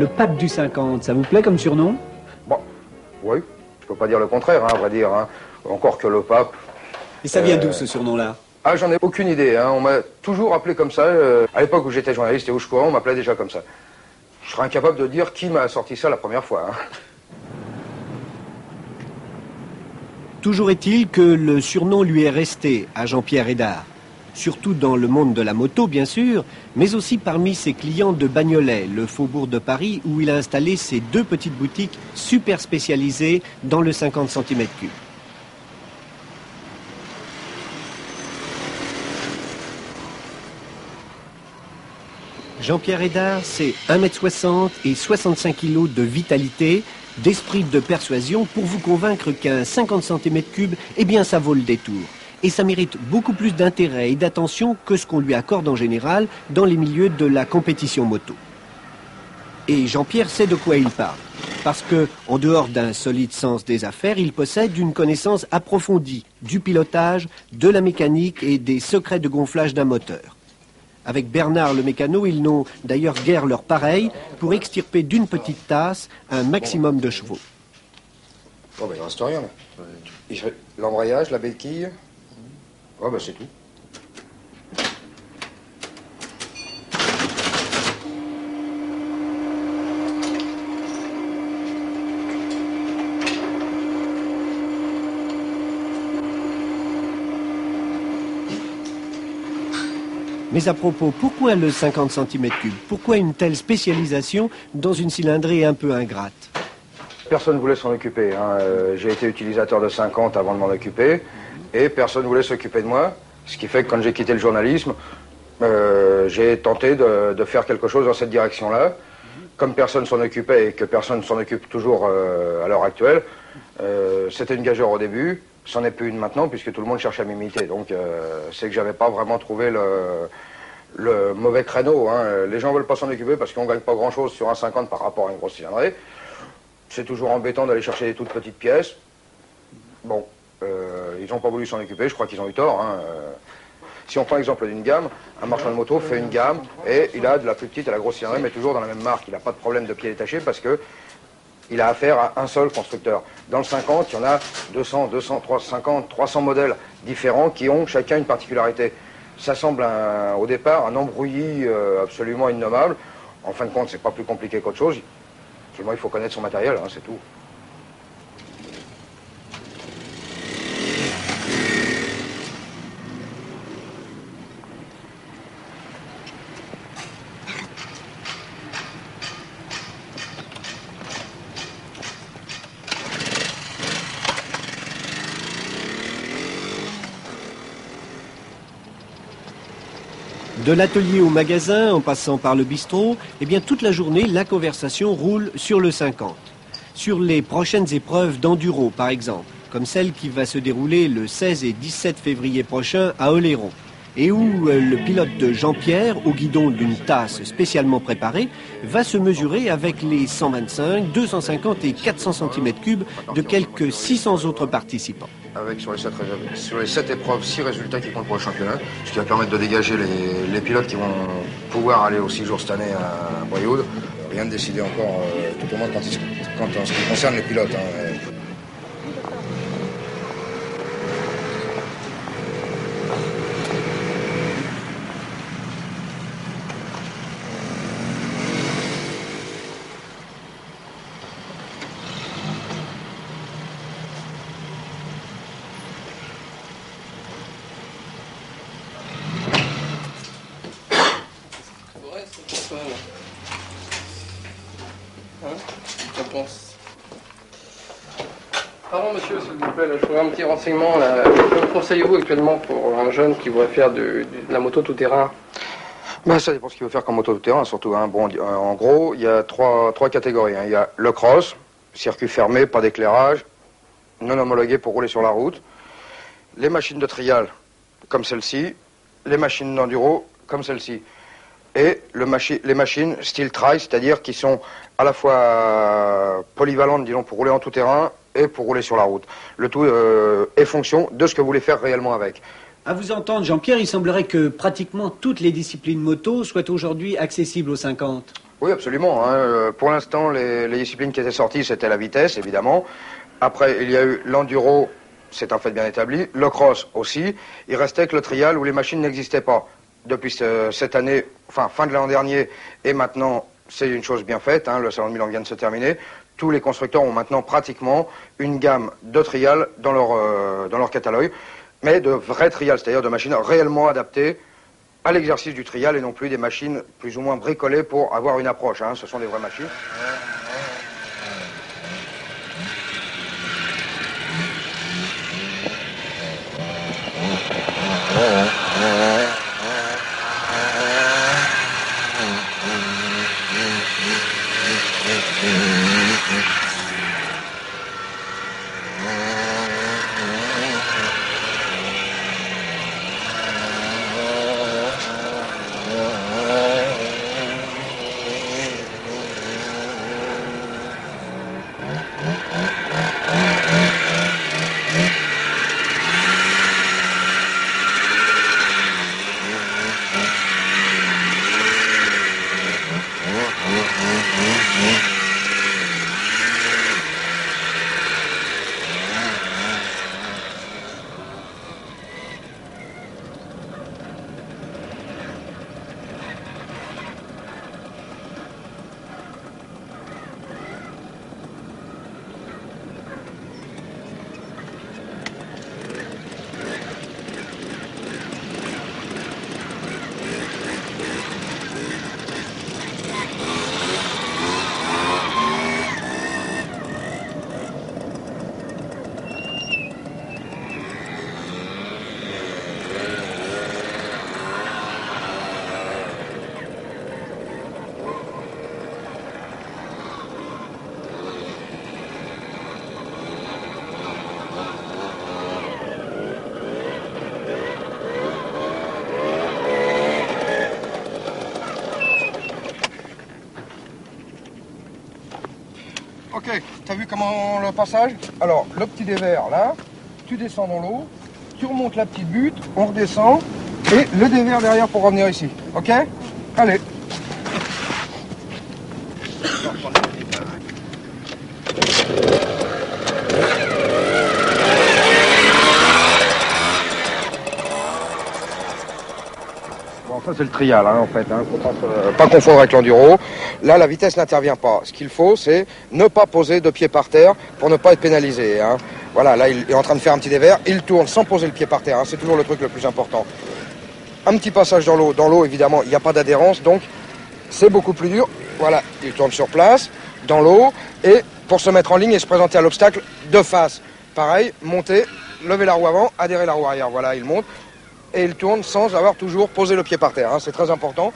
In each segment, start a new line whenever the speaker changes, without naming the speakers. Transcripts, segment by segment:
le pape du 50, ça vous plaît comme surnom?
Bon, oui, je peux pas dire le contraire, hein, on va dire. Hein. Encore que le pape...
Et ça vient d'où ce surnom-là?
Ah, j'en ai aucune idée. Hein. On m'a toujours appelé comme ça. À l'époque où j'étais journaliste et où je courais, on m'appelait déjà comme ça. Je serais incapable de dire qui m'a sorti ça la première fois. Hein.
Toujours est-il que le surnom lui est resté à Jean-Pierre Hédard. Surtout dans le monde de la moto, bien sûr, mais aussi parmi ses clients de Bagnolet, le faubourg de Paris, où il a installé ses 2 petites boutiques super spécialisées dans le 50 cm3. Jean-Pierre Hédard, c'est 1m60 et 65 kg de vitalité, d'esprit de persuasion pour vous convaincre qu'un 50 cm3, eh bien ça vaut le détour. Et ça mérite beaucoup plus d'intérêt et d'attention que ce qu'on lui accorde en général dans les milieux de la compétition moto. Et Jean-Pierre sait de quoi il parle. Parce que, en dehors d'un solide sens des affaires, il possède une connaissance approfondie du pilotage, de la mécanique et des secrets de gonflage d'un moteur. Avec Bernard le mécano, ils n'ont d'ailleurs guère leur pareil pour extirper d'une petite tasse un maximum de chevaux.
Bon, ben, il reste rien, là. L'embrayage, la béquille. Oh, ben, c'est tout.
Mais à propos, pourquoi le 50 cm3? Pourquoi une telle spécialisation dans une cylindrée un peu ingrate?
Personne ne voulait s'en occuper. Hein. J'ai été utilisateur de 50 avant de m'en occuper. Et personne ne voulait s'occuper de moi. Ce qui fait que quand j'ai quitté le journalisme, j'ai tenté de faire quelque chose dans cette direction-là. Comme personne s'en occupait et que personne s'en occupe toujours à l'heure actuelle, c'était une gageure au début. C'en est plus une maintenant puisque tout le monde cherche à m'imiter. Donc c'est que j'avais pas vraiment trouvé le mauvais créneau. Hein. Les gens veulent pas s'en occuper parce qu'on gagne pas grand-chose sur un 50 par rapport à une grosse cylindrée. C'est toujours embêtant d'aller chercher des toutes petites pièces. Bon, ils n'ont pas voulu s'en occuper, je crois qu'ils ont eu tort. Hein. Si on prend l'exemple d'une gamme, un marchand de moto fait une gamme et il a de la plus petite à la grosse cylindrée, mais toujours dans la même marque. Il n'a pas de problème de pied détaché parce que il a affaire à un seul constructeur. Dans le 50, il y en a 200, 350, 300 modèles différents qui ont chacun une particularité. Ça semble au départ un embrouillis absolument innommable. En fin de compte, c'est pas plus compliqué qu'autre chose. Seulement, il faut connaître son matériel, hein, c'est tout.
De l'atelier au magasin, en passant par le bistrot, eh bien toute la journée, la conversation roule sur le 50. Sur les prochaines épreuves d'enduro, par exemple, comme celle qui va se dérouler le 16 et 17 février prochain à Oléron, et où le pilote de Jean-Pierre, au guidon d'une tasse spécialement préparée, va se mesurer avec les 125, 250 et 400 cm3 de quelques 600 autres participants.
Avec sur les 7 épreuves, 6 résultats qui comptent pour le championnat, ce qui va permettre de dégager les pilotes qui vont pouvoir aller aux 6 jours cette année à Brioude. Rien de décidé encore, tout au moins en ce qui concerne les pilotes. Hein.
Pardon monsieur, s'il vous plaît, je voudrais un petit renseignement. Que conseillez-vous actuellement pour un jeune qui voudrait faire de la moto tout-terrain?
Ben, ça dépend ce qu'il veut faire comme moto tout-terrain, surtout. Hein. Bon, en gros, il y a trois catégories. Hein. Il y a le cross, circuit fermé, pas d'éclairage, non homologué pour rouler sur la route. Les machines de trial, comme celle-ci. Les machines d'enduro, comme celle-ci. Et les machines style trail, c'est-à-dire qui sont à la fois polyvalentes, disons, pour rouler en tout-terrain et pour rouler sur la route. Le tout est fonction de ce que vous voulez faire réellement avec.
À vous entendre, Jean-Pierre, il semblerait que pratiquement toutes les disciplines moto soient aujourd'hui accessibles aux 50.
Oui, absolument. Hein. Pour l'instant, les disciplines qui étaient sorties, c'était la vitesse, évidemment. Après, il y a eu l'enduro, c'est un fait bien établi. Le cross aussi. Il restait que le trial où les machines n'existaient pas. Depuis cette année, enfin fin de l'an dernier, et maintenant, c'est une chose bien faite. Hein. Le salon de Milan vient de se terminer. Tous les constructeurs ont maintenant pratiquement une gamme de trial dans leur catalogue, mais de vrais trials, c'est-à-dire de machines réellement adaptées à l'exercice du trial et non plus des machines plus ou moins bricolées pour avoir une approche. Hein. Ce sont des vraies machines. Ok, t'as vu comment le passage? Alors, le petit dévers là, tu descends dans l'eau, tu remontes la petite butte, on redescend, et le dévers derrière pour revenir ici. Ok? Allez. Bon, ça c'est le trial en fait, faut pas confondre avec l'enduro. Là, la vitesse n'intervient pas. Ce qu'il faut, c'est ne pas poser de pied par terre pour ne pas être pénalisé. Voilà, là, il est en train de faire un petit dévers. Il tourne sans poser le pied par terre. C'est toujours le truc le plus important. Un petit passage dans l'eau. Dans l'eau, évidemment, il n'y a pas d'adhérence, donc c'est beaucoup plus dur. Voilà, il tourne sur place, dans l'eau, et pour se mettre en ligne et se présenter à l'obstacle de face. Pareil, monter, lever la roue avant, adhérer la roue arrière. Voilà, il monte et il tourne sans avoir toujours posé le pied par terre. C'est très important.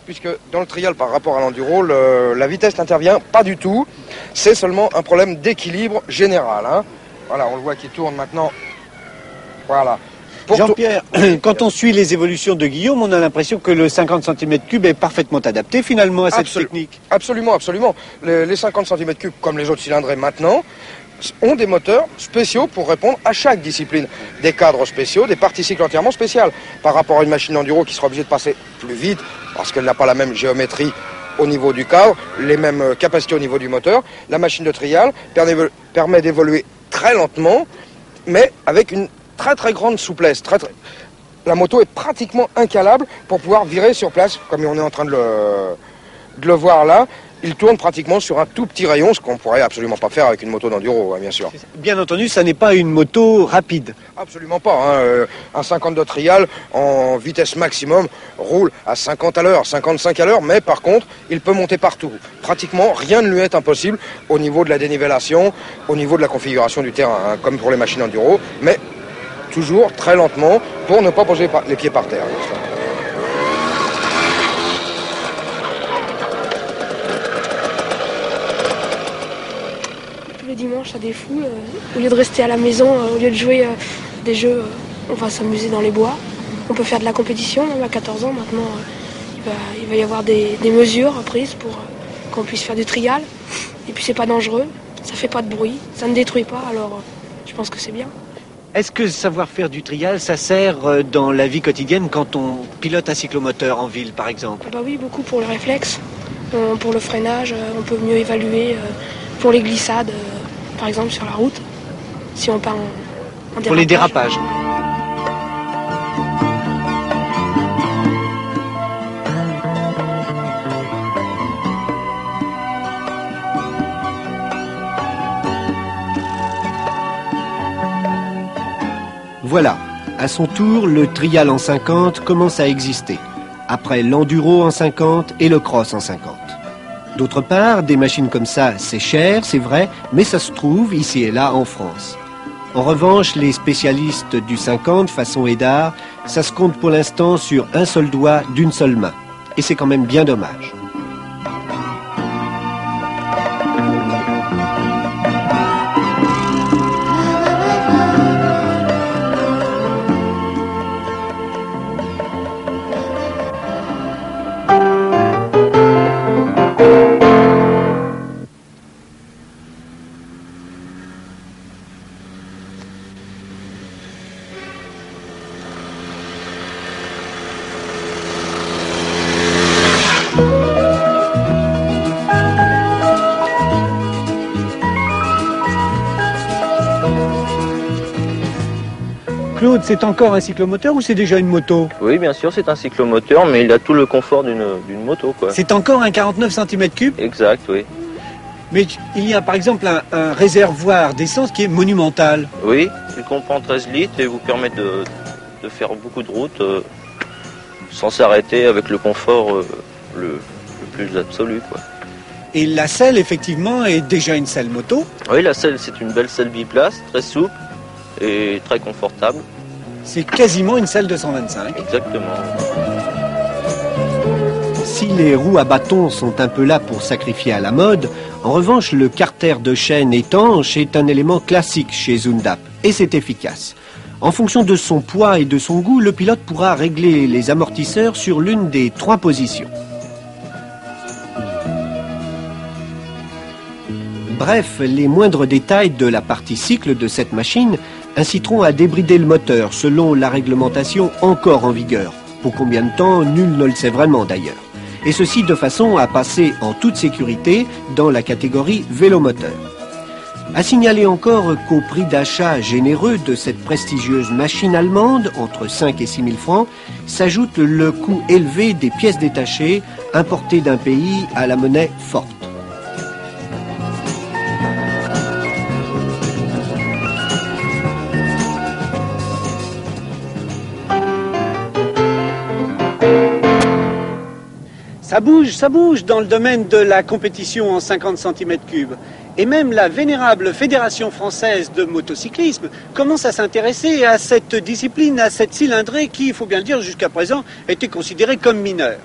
Puisque dans le trial par rapport à l'enduro, la vitesse n'intervient pas du tout. C'est seulement un problème d'équilibre général. Voilà, on le voit qui tourne maintenant. Voilà.
Jean-Pierre, quand on suit les évolutions de Guillaume, on a l'impression que le 50 cm3 est parfaitement adapté finalement à cette technique.
Absolument, absolument. Les 50 cm3, comme les autres cylindrés maintenant, ont des moteurs spéciaux pour répondre à chaque discipline. Des cadres spéciaux, des parties cycles entièrement spéciales. Par rapport à une machine d'enduro qui sera obligée de passer plus vite, parce qu'elle n'a pas la même géométrie au niveau du cadre, les mêmes capacités au niveau du moteur, la machine de trial permet d'évoluer très lentement, mais avec une très très grande souplesse. La moto est pratiquement incalable pour pouvoir virer sur place, comme on est en train de le voir là. Il tourne pratiquement sur un tout petit rayon, ce qu'on pourrait absolument pas faire avec une moto d'enduro, bien sûr.
Bien entendu, ça n'est pas une moto rapide.
Absolument pas. Un 52 trial en vitesse maximum roule à 50 à l'heure, 55 à l'heure, mais par contre, il peut monter partout. Pratiquement rien ne lui est impossible au niveau de la dénivellation, au niveau de la configuration du terrain, comme pour les machines enduro, mais toujours très lentement pour ne pas poser les pieds par terre.
Tous les dimanches à des foules, au lieu de rester à la maison, au lieu de jouer des jeux, on va s'amuser dans les bois. On peut faire de la compétition, même à 14 ans maintenant. Il va y avoir des mesures prises pour qu'on puisse faire du trial. Et puis c'est pas dangereux, ça fait pas de bruit, ça ne détruit pas, alors je pense que c'est bien.
Est-ce que savoir faire du trial, ça sert dans la vie quotidienne quand on pilote un cyclomoteur en ville, par exemple?
Bah oui, beaucoup pour le réflexe. Pour le freinage, on peut mieux évaluer pour les glissades, par exemple sur la route, si on part en dérapage.
Pour les dérapages. Voilà, à son tour, le trial en 50 commence à exister, après l'enduro en 50 et le cross en 50. D'autre part, des machines comme ça, c'est cher, c'est vrai, mais ça se trouve ici et là en France. En revanche, les spécialistes du 50, façon Hédard, ça se compte pour l'instant sur un seul doigt d'une seule main. Et c'est quand même bien dommage. Claude, c'est encore un cyclomoteur ou c'est déjà une moto?
Oui, bien sûr, c'est un cyclomoteur, mais il a tout le confort d'une moto, quoi.
C'est encore un 49 cm3?
Exact, oui.
Mais il y a par exemple un réservoir d'essence qui est monumental.
Oui, il comprend 13 litres et vous permet de faire beaucoup de routes sans s'arrêter, avec le confort le plus absolu, quoi.
Et la selle, effectivement, est déjà une selle moto.
Oui, la selle, c'est une belle selle biplace, très souple et très confortable.
C'est quasiment une selle 225.
Exactement.
Si les roues à bâton sont un peu là pour sacrifier à la mode, en revanche, le carter de chaîne étanche est un élément classique chez Zundap, et c'est efficace. En fonction de son poids et de son goût, le pilote pourra régler les amortisseurs sur l'une des 3 positions. Bref, les moindres détails de la partie cycle de cette machine inciteront à débrider le moteur selon la réglementation encore en vigueur. Pour combien de temps, nul ne le sait vraiment d'ailleurs. Et ceci de façon à passer en toute sécurité dans la catégorie vélomoteur. À signaler encore qu'au prix d'achat généreux de cette prestigieuse machine allemande, entre 5 et 6 000 francs, s'ajoute le coût élevé des pièces détachées importées d'un pays à la monnaie forte. Ça bouge dans le domaine de la compétition en 50 cm3. Et même la vénérable Fédération française de motocyclisme commence à s'intéresser à cette discipline, à cette cylindrée qui, il faut bien le dire, jusqu'à présent, était considérée comme mineure.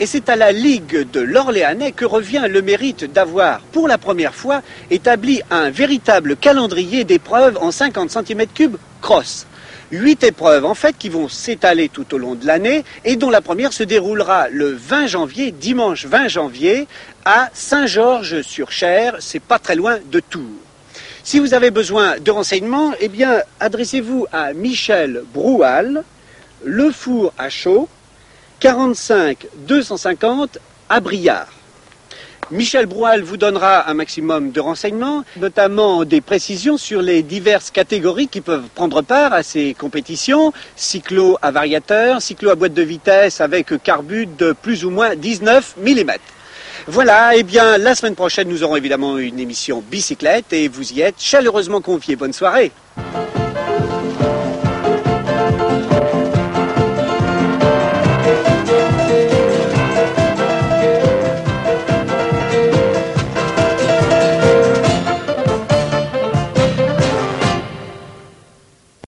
Et c'est à la Ligue de l'Orléanais que revient le mérite d'avoir, pour la première fois, établi un véritable calendrier d'épreuves en 50 cm3 cross. 8 épreuves en fait qui vont s'étaler tout au long de l'année et dont la première se déroulera le 20 janvier, dimanche 20 janvier, à Saint-Georges-sur-Cher, c'est pas très loin de Tours. Si vous avez besoin de renseignements, eh bien adressez-vous à Michel Broual, Le Four à Chaud, 45 250 à Briard. Michel Broual vous donnera un maximum de renseignements, notamment des précisions sur les diverses catégories qui peuvent prendre part à ces compétitions. Cyclo à variateur, cyclo à boîte de vitesse avec carbu de plus ou moins 19 mm. Voilà, eh bien la semaine prochaine nous aurons évidemment une émission bicyclette et vous y êtes chaleureusement conviés. Bonne soirée.